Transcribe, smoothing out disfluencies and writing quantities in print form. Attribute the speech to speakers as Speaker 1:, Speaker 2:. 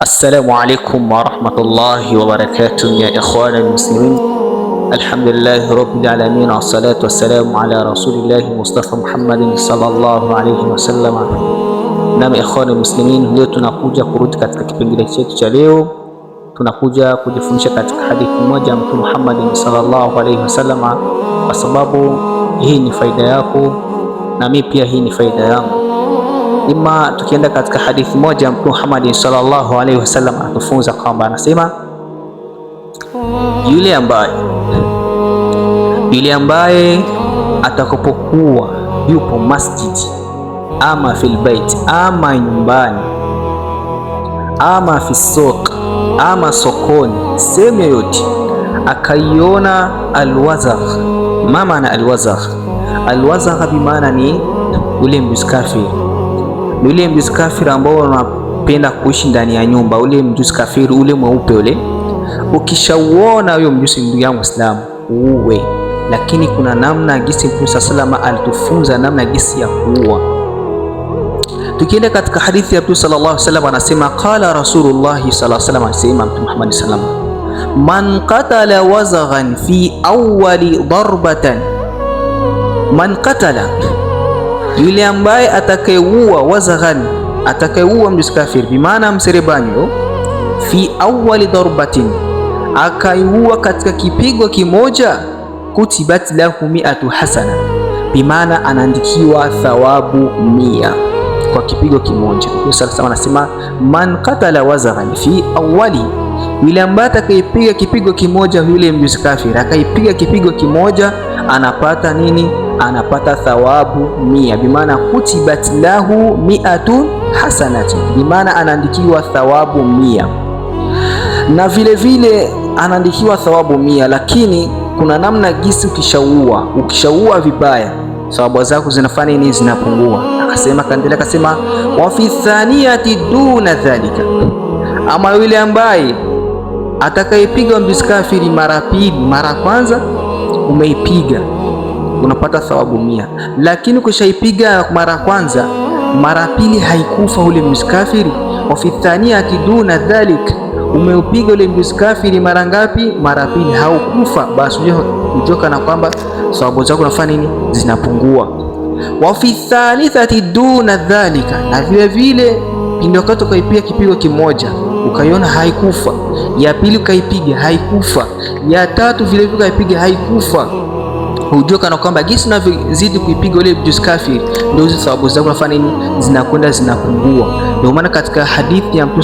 Speaker 1: Assalamu alaikum warahmatullahi wabarakatuh ya ikhwana almuslimin. Alhamdulillahi rabbil alamin wassalatu wassalamu ala rasulillahi Mustafa Muhammadin sallallahu alayhi wasallam. Na ikhwana almuslimin, leo tunakuja kurudi katika kipengele chetu cha leo. Tunakuja kujifundisha katika hadithi moja ya Mtume Muhammadin sallallahu alayhi wasallam, kwa sababu hii ni faida yako na mimi pia hii ni faida yangu. Ima tukienda katika hadithi moja ya Mtume Muhammad sallallahu alaihi wasallam anatufunza kwamba anasema, yule ambaye atakapokuwa yupo masjidi ama fil bait ama nyumbani ama fi suq ama sokoni, sehemu yoyote, akaiona alwazagh. Mama na alwazagh, alwazagh bimaana ni ule mjusi kafiri, ni ule mjusi kafiri ambao unapenda kuishi ndani ya nyumba, ule mjusi kafiri ule mweupe ule. Ukishauona huyo mjusi, ndugu yangu Muislamu, uwe, lakini kuna namna gisi Mtume sallallahu alayhi wasallam alitufunza namna gisi ya kuua. Tukienda katika hadithi ya Mtume sallallahu alayhi wasallam anasema, qala Rasulullah sallallahu alayhi wasallam, anasema Mtume Muhammad sallallahu alayhi wasallam, man qatala wazaghan fi awwali darbatan, man qatala, yule ambaye atakayeua wazaghan, atakayeua mjusi kafiri, bimaana mserebanyo, fi awwali darbatin, akaiua katika kipigo kimoja, kutibat lahu 100 hasana, bimaana anaandikiwa thawabu 100 kwa kipigo kimoja. Sasa anasema man qatala wazaghan fi awwali, yule ambaye atakayepiga kipigo kimoja, yule mjusi kafiri akaipiga kipigo kimoja, anapata nini? Anapata thawabu 100, bimaana kutibat lahu 100 hasanatin, bimaana anaandikiwa thawabu 100. Na vile vile anaandikiwa thawabu 100, lakini kuna namna gisi ukishaua vibaya, thawabu zako zinafanya nini? Zinapungua. Akasema, kaendelea akasema, wa fi thaniyati duna dhalika, ama yule ambaye atakayepiga mjusi kafiri mara pili, mara kwanza umeipiga unapata thawabu 100, lakini ukishaipiga mara kwanza, mara pili haikufa ule mjusi kafiri, wa fi thaniyati duna dhalik, umeupiga ule mjusi kafiri mara ngapi? Mara pili, haukufa, basi ujoka na kwamba thawabu zako nafanya nini? Zinapungua. Wa fi thalithati duna dhalika, na vile vile ndio wakati ukaipiga kipigo kimoja ukaiona haikufa, ya pili ukaipiga haikufa, ya tatu vile vile ukaipiga haikufa, hujua kana kwamba gisi unavyozidi kuipiga ule mjusi kafiri ndio hizo thawabu zako nafanya nini? Zinakwenda zinapungua. Ndio maana katika hadithi ya Mtume